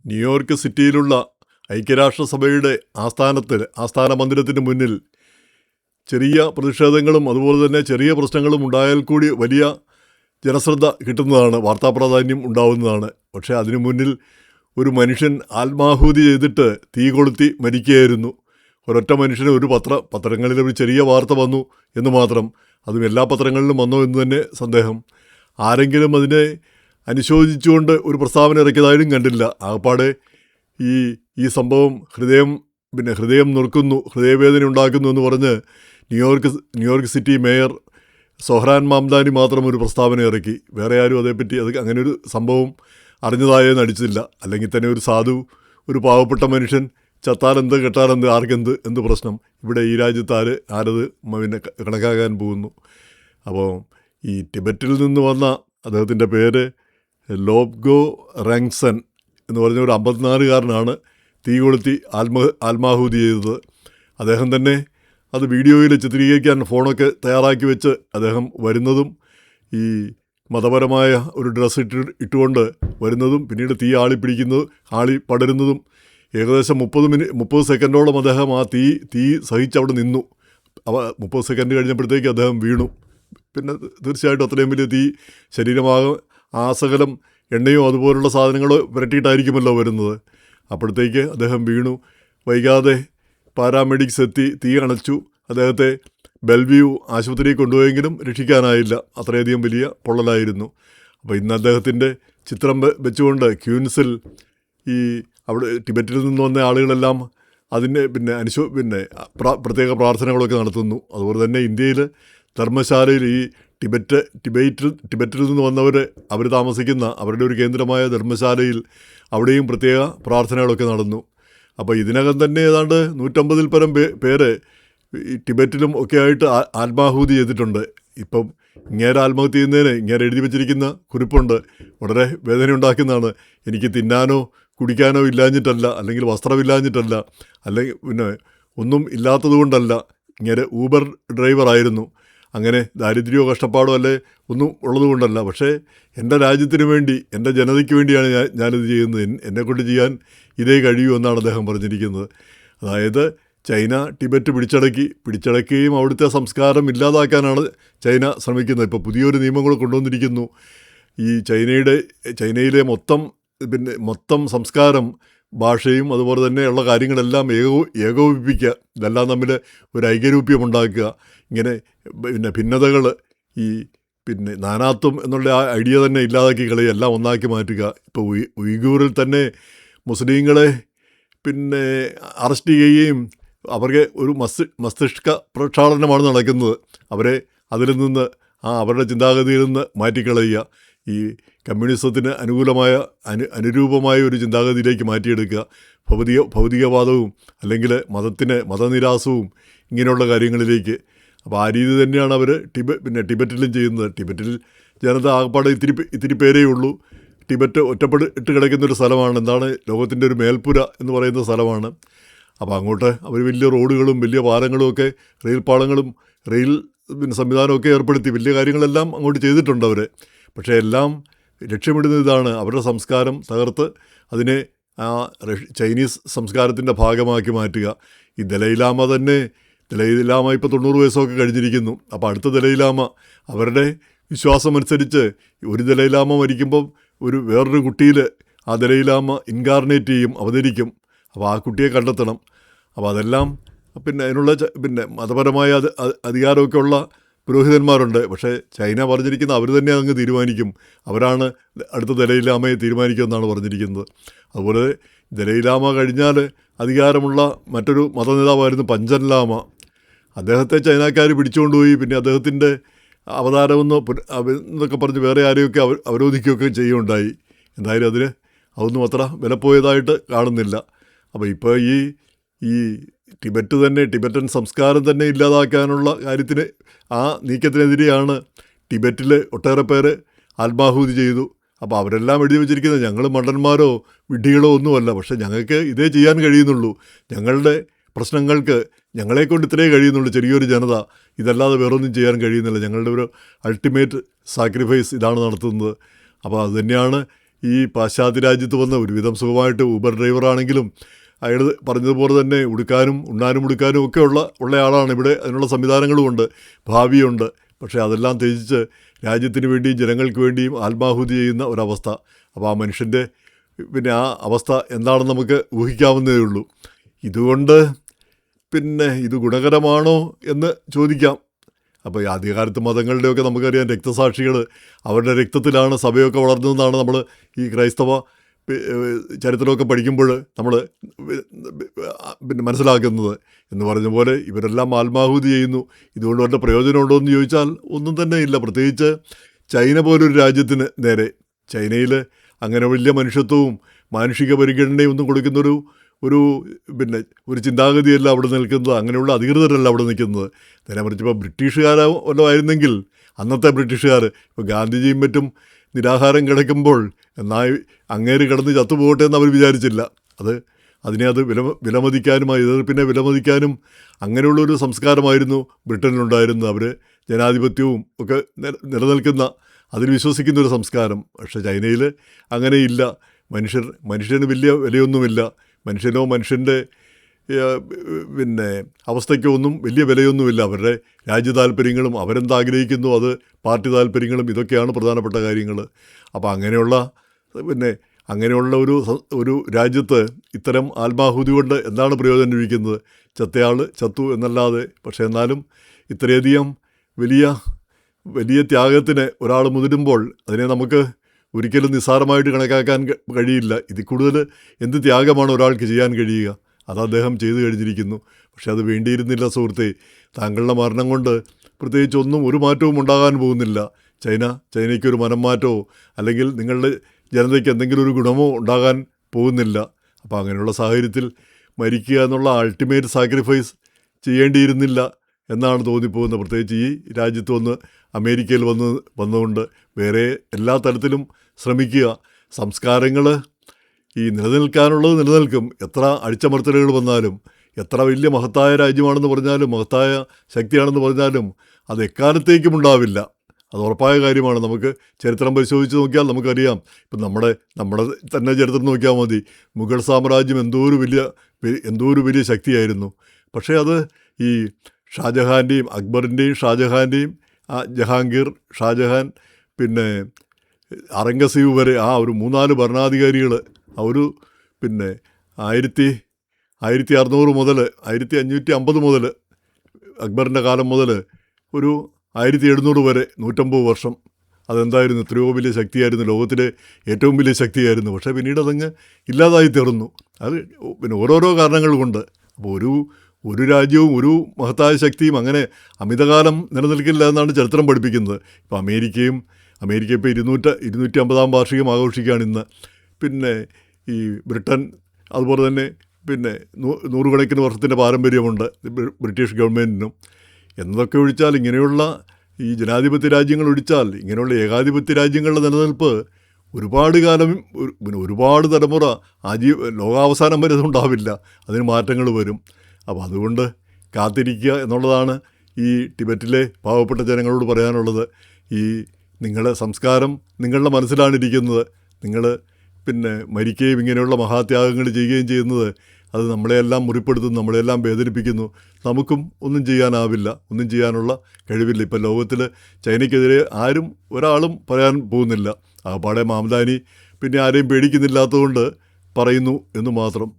New York സിറ്റിയിലുള്ള ഐക്യരാഷ്ട്രസഭയുടെ ആസ്ഥാന മന്ദിരത്തിന് മുന്നിൽ ചെറിയ പ്രതിഷേധങ്ങളും അതുപോലെ തന്നെ ചെറിയ പ്രശ്നങ്ങളും ഉണ്ടായാൽ കൂടി വലിയ ജനശ്രദ്ധ കിട്ടുന്നതാണ്, വാർത്താ പ്രാധാന്യം ഉണ്ടാവുന്നതാണ്. പക്ഷേ അതിനു മുന്നിൽ ഒരു മനുഷ്യൻ ആത്മാഹുതി ചെയ്തിട്ട് തീ കൊളുത്തി മരിക്കുകയായിരുന്നു. ഒരൊറ്റ മനുഷ്യന് പത്രങ്ങളിൽ ഒരു ചെറിയ വാർത്ത വന്നു എന്ന് മാത്രം. അതും എല്ലാ പത്രങ്ങളിലും വന്നോ എന്ന് തന്നെ സന്ദേഹം. ആരെങ്കിലും അതിനെ അനുശോചിച്ചുകൊണ്ട് ഒരു പ്രസ്താവന ഇറക്കിയതായും കണ്ടില്ല. ആകപ്പാടെ ഈ സംഭവം ഹൃദയം നുറുക്കുന്നു, ഹൃദയവേദന ഉണ്ടാക്കുന്നു എന്ന് പറഞ്ഞ് New York city mayor Zohran Mamdani മാത്രം ഒരു പ്രസ്താവന ഇറക്കി. വേറെ ആരും അതേപ്പറ്റി അങ്ങനെ ഒരു സംഭവം അറിഞ്ഞതായേ നടിച്ചില്ല. അല്ലെങ്കിൽ തന്നെ ഒരു പാവപ്പെട്ട മനുഷ്യൻ ചത്താലെന്ത് കെട്ടാലെന്ത് എന്ത് പ്രശ്നം? ഇവിടെ ഈ രാജ്യത്ത് ആരത് കണക്കാക്കാൻ പോകുന്നു? അപ്പോൾ ഈ ടിബറ്റിൽ നിന്ന് വന്ന അദ്ദേഹത്തിൻ്റെ പേര് ലോബ്ഗോ റങ്സൻ എന്ന് പറഞ്ഞ ഒരു 54-കാരനാണ് തീ കൊളുത്തി ആത്മാഹുതി ചെയ്തത്. അദ്ദേഹം തന്നെ അത് വീഡിയോയിൽ ചിത്രീകരിക്കാൻ ഫോണൊക്കെ തയ്യാറാക്കി വെച്ച് അദ്ദേഹം വരുന്നതും ഈ മതപരമായ ഒരു ഡ്രസ്സ് ഇട്ടുകൊണ്ട് വരുന്നതും പിന്നീട് തീ ആളി പടരുന്നതും ഏകദേശം 30 സെക്കൻഡോളം അദ്ദേഹം ആ തീ സഹിച്ചവിടെ നിന്നു. 30 സെക്കൻഡ് കഴിഞ്ഞപ്പോഴത്തേക്ക് അദ്ദേഹം വീണു. പിന്നെ തീർച്ചയായിട്ടും അത്രയും വലിയ തീ ശരീരമാകെ ആസകലം എണ്ണയോ അതുപോലുള്ള സാധനങ്ങളോ പുരട്ടിയിട്ടായിരിക്കുമല്ലോ വരുന്നത്. അപ്പോഴത്തേക്ക് അദ്ദേഹം വീണു. വൈകാതെ പാരാമെഡിക്സ് എത്തി തീ അണച്ചു. അദ്ദേഹത്തെ ബെൽവ്യൂ ആശുപത്രിയിൽ കൊണ്ടുപോയെങ്കിലും രക്ഷിക്കാനായില്ല. അത്രയധികം വലിയ പൊള്ളലായിരുന്നു. അപ്പോൾ ഇന്ന് അദ്ദേഹത്തിൻ്റെ ചിത്രം വെച്ചുകൊണ്ട് ക്യൂൻസിൽ അവിടെ ടിബറ്റിൽ നിന്ന് വന്ന ആളുകളെല്ലാം അതിന് പ്രത്യേക പ്രാർത്ഥനകളൊക്കെ നടത്തുന്നു. അതുപോലെ തന്നെ ഇന്ത്യയിൽ ധർമ്മശാലയിൽ ടിബറ്റിൽ നിന്ന് അവർ താമസിക്കുന്ന അവരുടെ ഒരു കേന്ദ്രമായ ധർമ്മശാലയിൽ അവിടെയും പ്രത്യേക പ്രാർത്ഥനകളൊക്കെ നടന്നു. അപ്പോൾ ഇതിനകം തന്നെ ഏതാണ്ട് 150-ൽ പരം പേര് ഈ ടിബറ്റിലും ഒക്കെ ആയിട്ട് ആത്മാഹുതി ചെയ്തിട്ടുണ്ട്. ഇപ്പം ഇങ്ങേരെ ആത്മഹത്യ ചെയ്യുന്നതിന് ഇങ്ങേരെ എഴുതി വച്ചിരിക്കുന്ന കുറിപ്പുണ്ട്. വളരെ വേദന ഉണ്ടാക്കുന്നതാണ്. എനിക്ക് തിന്നാനോ കുടിക്കാനോ ഇല്ലാഞ്ഞിട്ടല്ല, അല്ലെങ്കിൽ വസ്ത്രമില്ലാഞ്ഞിട്ടല്ല, അല്ലെങ്കിൽ ഒന്നും ഇല്ലാത്തത് കൊണ്ടല്ല. ഇങ്ങനെ ഊബർ ഡ്രൈവറായിരുന്നു. അങ്ങനെ ദാരിദ്ര്യമോ കഷ്ടപ്പാടോ അല്ലേ ഒന്നും ഉള്ളതുകൊണ്ടല്ല. പക്ഷേ എൻ്റെ രാജ്യത്തിന് വേണ്ടി, എൻ്റെ ജനതയ്ക്ക് വേണ്ടിയാണ് ഞാനിത് ചെയ്യുന്നത്. എന്നെക്കൊണ്ട് ചെയ്യാൻ ഇതേ കഴിയൂ എന്നാണ് അദ്ദേഹം പറഞ്ഞിരിക്കുന്നത്. അതായത് ചൈന ടിബറ്റ് പിടിച്ചടക്കുകയും അവിടുത്തെ സംസ്കാരം ഇല്ലാതാക്കാനാണ് ചൈന ശ്രമിക്കുന്നത്. ഇപ്പോൾ പുതിയൊരു നിയമങ്ങൾ കൊണ്ടുവന്നിരിക്കുന്നു. ഈ ചൈനയിലെ മൊത്തം സംസ്കാരം, ഭാഷയും അതുപോലെ തന്നെയുള്ള കാര്യങ്ങളെല്ലാം ഏകോപിപ്പിക്കുക, ഇതെല്ലാം തമ്മിൽ ഒരു ഐകരൂപ്യമുണ്ടാക്കുക. ഇങ്ങനെ ഭിന്നതകൾ നാനാത്വം എന്നുള്ള ആ ഐഡിയ തന്നെ ഇല്ലാതാക്കി കളയുക, എല്ലാം ഒന്നാക്കി മാറ്റുക. ഇപ്പോൾ ഉയ്ഗൂറിൽ തന്നെ മുസ്ലിങ്ങളെ അറസ്റ്റ് ചെയ്യുകയും അവർക്ക് ഒരു മസ്തിഷ്ക പ്രക്ഷാളനമാണ് നടക്കുന്നത്. അവരെ അതിൽ നിന്ന് അവരുടെ ചിന്താഗതിയിൽ നിന്ന് മാറ്റിക്കളയുക, ഈ കമ്മ്യൂണിസത്തിന് അനുരൂപമായ ഒരു ചിന്താഗതിയിലേക്ക് മാറ്റിയെടുക്കുക. ഭൗതികവാദവും അല്ലെങ്കിൽ മതനിരാസവും ഇങ്ങനെയുള്ള കാര്യങ്ങളിലേക്ക്. അപ്പോൾ ആ രീതി തന്നെയാണ് അവർ ടിബറ്റിലും ചെയ്യുന്നത്. ടിബറ്റിൽ ജനത ആകപ്പാടെ ഇത്തിരി പേരേ ഉള്ളൂ. ടിബറ്റ് ഒറ്റപ്പെട്ട് കിടക്കുന്നൊരു സ്ഥലമാണ്. എന്താണ് ലോകത്തിൻ്റെ ഒരു മേൽപ്പുര എന്ന് പറയുന്ന സ്ഥലമാണ്. അപ്പോൾ അങ്ങോട്ട് അവർ വലിയ റോഡുകളും വലിയ പാലങ്ങളും ഒക്കെ, റെയിൽ സംവിധാനമൊക്കെ ഏർപ്പെടുത്തി വലിയ കാര്യങ്ങളെല്ലാം അങ്ങോട്ട് ചെയ്തിട്ടുണ്ട് അവർ. പക്ഷേ എല്ലാം ലക്ഷ്യമിടുന്നത് ഇതാണ്, അവരുടെ സംസ്കാരം തകർത്ത് അതിനെ ചൈനീസ് സംസ്കാരത്തിൻ്റെ ഭാഗമാക്കി മാറ്റുക. ഈ ദലൈലാമ ഇപ്പോൾ 90 വയസ്സൊക്കെ കഴിഞ്ഞിരിക്കുന്നു. അപ്പോൾ അടുത്ത ദലൈലാമ, അവരുടെ വിശ്വാസമനുസരിച്ച് ഒരു ദലൈലാമ മരിക്കുമ്പം വേറൊരു കുട്ടിയിൽ ആ ദലൈലാമ ഇൻകാർണേറ്റ് ചെയ്യും, അവതരിക്കും. അപ്പോൾ ആ കുട്ടിയെ കണ്ടെത്തണം. അപ്പോൾ അതെല്ലാം അതിനുള്ള മതപരമായ അധികാരമൊക്കെ ഉള്ള പുരോഹിതന്മാരുണ്ട്. പക്ഷേ ചൈന പറഞ്ഞിരിക്കുന്നത് അവർ തന്നെ അങ്ങ് തീരുമാനിക്കും. അവരാണ് അടുത്ത ദലൈലാമയെ തീരുമാനിക്കുമെന്നാണ് പറഞ്ഞിരിക്കുന്നത്. അതുപോലെ ദലൈലാമ കഴിഞ്ഞാൽ അധികാരമുള്ള മറ്റൊരു മതനേതാവായിരുന്നു പഞ്ചൻ ലാമ. അദ്ദേഹത്തെ ചൈനക്കാർ പിടിച്ചുകൊണ്ടുപോയി. പിന്നെ അദ്ദേഹത്തിൻ്റെ അവതാരമെന്നൊക്കെ പറഞ്ഞ് വേറെ ആരെയൊക്കെ അവരോധിക്കുകയൊക്കെ ചെയ്യുകയുണ്ടായി. എന്തായാലും അതൊന്നും അത്ര വിലപ്പോയതായിട്ട് കാണുന്നില്ല. അപ്പോൾ ഇപ്പോൾ ഈ ടിബറ്റൻ സംസ്കാരം തന്നെ ഇല്ലാതാക്കാനുള്ള കാര്യത്തിന്, ആ നീക്കത്തിനെതിരെയാണ് ടിബറ്റിൽ ഒട്ടേറെ പേര് ആത്മാഹുതി ചെയ്തു. അപ്പോൾ അവരെല്ലാം എഴുതി വെച്ചിരിക്കുന്നത് ഞങ്ങൾ മണ്ടന്മാരോ വിഡ്ഢികളോ ഒന്നുമല്ല, പക്ഷേ ഞങ്ങൾക്ക് ഇതേ ചെയ്യാൻ കഴിയുന്നുള്ളൂ, ഞങ്ങളുടെ പ്രശ്നങ്ങൾക്ക് ഞങ്ങളെക്കൊണ്ട് ഇത്രേ കഴിയുന്നുള്ളൂ, ചെറിയൊരു ജനത, ഇതല്ലാതെ വേറൊന്നും ചെയ്യാൻ കഴിയുന്നില്ല, ഞങ്ങളുടെ ഒരു അൾട്ടിമേറ്റ് സാക്രിഫൈസ് ഇതാണ് നടത്തുന്നത്. അപ്പോൾ അതുതന്നെയാണ് ഈ പാശ്ചാത്യ രാജ്യത്ത് വന്ന ഒരുവിധം സുഖമായിട്ട് ഊബർ ഡ്രൈവറാണെങ്കിലും അയാൾ പറഞ്ഞതുപോലെ തന്നെ ഉടുക്കാനും ഉണ്ണാനും ഉടുക്കാനും ഒക്കെ ഉള്ള ആളാണ്. ഇവിടെ അതിനുള്ള സംവിധാനങ്ങളുമുണ്ട്, ഭാവിയുണ്ട്. പക്ഷേ അതെല്ലാം ത്യജിച്ച് രാജ്യത്തിന് വേണ്ടിയും ജനങ്ങൾക്ക് വേണ്ടിയും ആത്മാഹുതി ചെയ്യുന്ന ഒരവസ്ഥ. അപ്പോൾ ആ മനുഷ്യൻ്റെ പിന്നെ ആ അവസ്ഥ എന്താണെന്ന് നമുക്ക് ഊഹിക്കാവുന്നതേ ഉള്ളൂ. ഇതുകൊണ്ട് പിന്നെ ഇത് ഗുണകരമാണോ എന്ന് ചോദിക്കാം. അപ്പോൾ ഈ ആദ്യകാലത്ത് മതങ്ങളുടെയൊക്കെ നമുക്കറിയാം, രക്തസാക്ഷികൾ, അവരുടെ രക്തത്തിലാണ് സഭയൊക്കെ വളർന്നതെന്നാണ് നമ്മൾ ഈ ക്രൈസ്തവ ചരിത്രമൊക്കെ പഠിക്കുമ്പോൾ നമ്മൾ പിന്നെ മനസ്സിലാക്കുന്നത്. എന്ന് പറഞ്ഞ പോലെ ഇവരെല്ലാം ആത്മാഹുതി ചെയ്യുന്നു. ഇതുകൊണ്ട് വല്ല പ്രയോജനമുണ്ടോ എന്ന് ചോദിച്ചാൽ ഒന്നും തന്നെ ഇല്ല. പ്രത്യേകിച്ച് ചൈന പോലൊരു രാജ്യത്തിന് നേരെ, ചൈനയിൽ അങ്ങനെ വലിയ മനുഷ്യത്വവും മാനുഷിക പരിഗണനയും ഒന്നും കൊടുക്കുന്നൊരു പിന്നെ ഒരു ചിന്താഗതിയല്ല അവിടെ നിൽക്കുന്നത്. അങ്ങനെയുള്ള അധികൃതരല്ല അവിടെ നിൽക്കുന്നത്. നേരെ മറിച്ച് ഇപ്പോൾ ബ്രിട്ടീഷുകാരോ വല്ലതും ആയിരുന്നെങ്കിൽ, അന്നത്തെ ബ്രിട്ടീഷുകാർ ഇപ്പോൾ ഗാന്ധിജിയും മറ്റും നിരാഹാരം കിടക്കുമ്പോൾ എന്നാൽ അങ്ങേര് കിടന്ന് ചത്തുപോകട്ടെ എന്ന് അവർ വിചാരിച്ചില്ല. അതിനെ വിലമതിക്കാനും എതിർപ്പിനെ വിലമതിക്കാനും അങ്ങനെയുള്ളൊരു സംസ്കാരമായിരുന്നു ബ്രിട്ടനിലുണ്ടായിരുന്നത്. അവർ ജനാധിപത്യവും ഒക്കെ നിലനിൽക്കുന്ന, അതിൽ വിശ്വസിക്കുന്നൊരു സംസ്കാരം. പക്ഷേ ചൈനയിൽ അങ്ങനെയില്ല. മനുഷ്യന് വലിയ വിലയൊന്നുമില്ല. മനുഷ്യനോ മനുഷ്യൻ്റെ പിന്നെ അവസ്ഥയ്ക്കോ ഒന്നും വലിയ വിലയൊന്നുമില്ല. അവരുടെ രാജ്യ താല്പര്യങ്ങളും അവരെന്താഗ്രഹിക്കുന്നു അത് പാർട്ടി താല്പര്യങ്ങളും ഇതൊക്കെയാണ് പ്രധാനപ്പെട്ട കാര്യങ്ങൾ. അപ്പോൾ അങ്ങനെയുള്ള ഒരു രാജ്യത്ത് ഇത്തരം ആത്മാഹുതി കൊണ്ട് എന്താണ് പ്രയോജനം ലഭിക്കുന്നത്? ചത്തയാൾ ചത്തു എന്നല്ലാതെ. പക്ഷേ എന്നാലും ഇത്രയധികം വലിയ ത്യാഗത്തിന് ഒരാൾ മുതിരുമ്പോൾ അതിനെ നമുക്ക് ഒരിക്കലും നിസ്സാരമായിട്ട് കണക്കാക്കാൻ കഴിയില്ല. ഇതിൽ കൂടുതൽ എന്ത് ത്യാഗമാണ് ഒരാൾക്ക് ചെയ്യാൻ കഴിയുക? അത് അദ്ദേഹം ചെയ്തു കഴിഞ്ഞിരിക്കുന്നു. പക്ഷെ അത് വേണ്ടിയിരുന്നില്ല സുഹൃത്തെ. താങ്കളുടെ മരണം കൊണ്ട് പ്രത്യേകിച്ച് ഒരു മാറ്റവും ഉണ്ടാകാൻ പോകുന്നില്ല. ചൈനയ്ക്കൊരു മനം മാറ്റമോ അല്ലെങ്കിൽ നിങ്ങളുടെ ജനതയ്ക്ക് എന്തെങ്കിലും ഒരു ഗുണമോ ഉണ്ടാകാൻ പോകുന്നില്ല. അപ്പോൾ അങ്ങനെയുള്ള സാഹചര്യത്തിൽ മരിക്കുക എന്നുള്ള അൾട്ടിമേറ്റ് സാക്രിഫൈസ് ചെയ്യേണ്ടിയിരുന്നില്ല എന്നാണ് തോന്നിപ്പോകുന്നത്. പ്രത്യേകിച്ച് ഈ രാജ്യത്ത് അമേരിക്കയിൽ വന്നുകൊണ്ട് വേറെ എല്ലാ തരത്തിലും ശ്രമിക്കുക. സംസ്കാരങ്ങൾ ഈ നിലനിൽക്കാനുള്ളത് നിലനിൽക്കും. എത്ര അടിച്ചമർത്തലുകൾ വന്നാലും, എത്ര വലിയ മഹത്തായ രാജ്യമാണെന്ന് പറഞ്ഞാലും, മഹത്തായ ശക്തിയാണെന്ന് പറഞ്ഞാലും അത് എക്കാലത്തേക്കും ഉണ്ടാവില്ല. അത് ഉറപ്പായ കാര്യമാണ്. നമുക്ക് ചരിത്രം പരിശോധിച്ച് നോക്കിയാൽ നമുക്കറിയാം. ഇപ്പം നമ്മുടെ തന്നെ ചരിത്രം നോക്കിയാൽ മതി. മുഗൾ സാമ്രാജ്യം എന്തോരു വലിയ ശക്തിയായിരുന്നു. പക്ഷേ അത് ഈ ഷാജഹാൻ്റെയും അക്ബറിൻ്റെയും ഷാജഹാൻ്റെയും ജഹാംഗീർ, ഷാജഹാൻ, പിന്നെ ഔറംഗസീബ് വരെ ആ ഒരു 3-4 ഭരണാധികാരികൾ പിന്നെ 1600 മുതൽ 1550 മുതൽ അക്ബറിൻ്റെ കാലം മുതൽ ഒരു 1700 വരെ 150 വർഷം അതെന്തായിരുന്നു? എത്രയോ വലിയ ശക്തിയായിരുന്നു, ലോകത്തിലെ ഏറ്റവും വലിയ ശക്തിയായിരുന്നു. പക്ഷേ പിന്നീട് അതങ്ങ് ഇല്ലാതായി തീർന്നു. അത് പിന്നെ ഓരോരോ കാരണങ്ങൾ കൊണ്ട്. അപ്പോൾ ഒരു രാജ്യവും ഒരു മഹത്തായ ശക്തിയും അങ്ങനെ അമിതകാലം നിലനിൽക്കില്ല എന്നാണ് ചരിത്രം പഠിപ്പിക്കുന്നത്. ഇപ്പോൾ അമേരിക്ക ഇപ്പോൾ 250-ാം വാർഷികം ആഘോഷിക്കുകയാണ് ഇന്ന്. പിന്നെ ഈ ബ്രിട്ടൻ അതുപോലെ തന്നെ പിന്നെ 100 വർഷത്തിൻ്റെ പാരമ്പര്യമുണ്ട് ബ്രിട്ടീഷ് ഗവൺമെൻറ്റിനും. എന്നതൊക്കെ ഒഴിച്ചാൽ, ഇങ്ങനെയുള്ള ഈ ജനാധിപത്യ രാജ്യങ്ങൾ ഒഴിച്ചാൽ, ഇങ്ങനെയുള്ള ഏകാധിപത്യ രാജ്യങ്ങളുടെ നിലനിൽപ്പ് ഒരുപാട് കാലം, ഒരുപാട് തലമുറ ലോകാവസാനം വരെ ഉണ്ടാവില്ല. അതിന് മാറ്റങ്ങൾ വരും. അപ്പോൾ അതുകൊണ്ട് കാത്തിരിക്കുക എന്നുള്ളതാണ് ഈ ടിബറ്റിലെ പാവപ്പെട്ട ജനങ്ങളോട് പറയാനുള്ളത്. ഈ നിങ്ങളുടെ സംസ്കാരം നിങ്ങളുടെ മനസ്സിലാണിരിക്കുന്നത്. നിങ്ങൾ പിന്നെ മരിക്കുകയും ഇങ്ങനെയുള്ള മഹാത്യാഗങ്ങൾ ചെയ്യുകയും ചെയ്യുന്നത് അത് നമ്മളെയെല്ലാം മുറിപ്പെടുത്തുന്നു, നമ്മളെല്ലാം വേദനിപ്പിക്കുന്നു. നമുക്കും ഒന്നും ചെയ്യാനാവില്ല, ഒന്നും ചെയ്യാനുള്ള കഴിവില്ല. ഇപ്പം ലോകത്തിൽ ചൈനയ്ക്കെതിരെ ഒരാളും പറയാൻ പോകുന്നില്ല. ആകപ്പാടെ മാംദാനി പിന്നെ ആരെയും പേടിക്കുന്നില്ലാത്തതുകൊണ്ട് പറയുന്നു എന്ന് മാത്രം.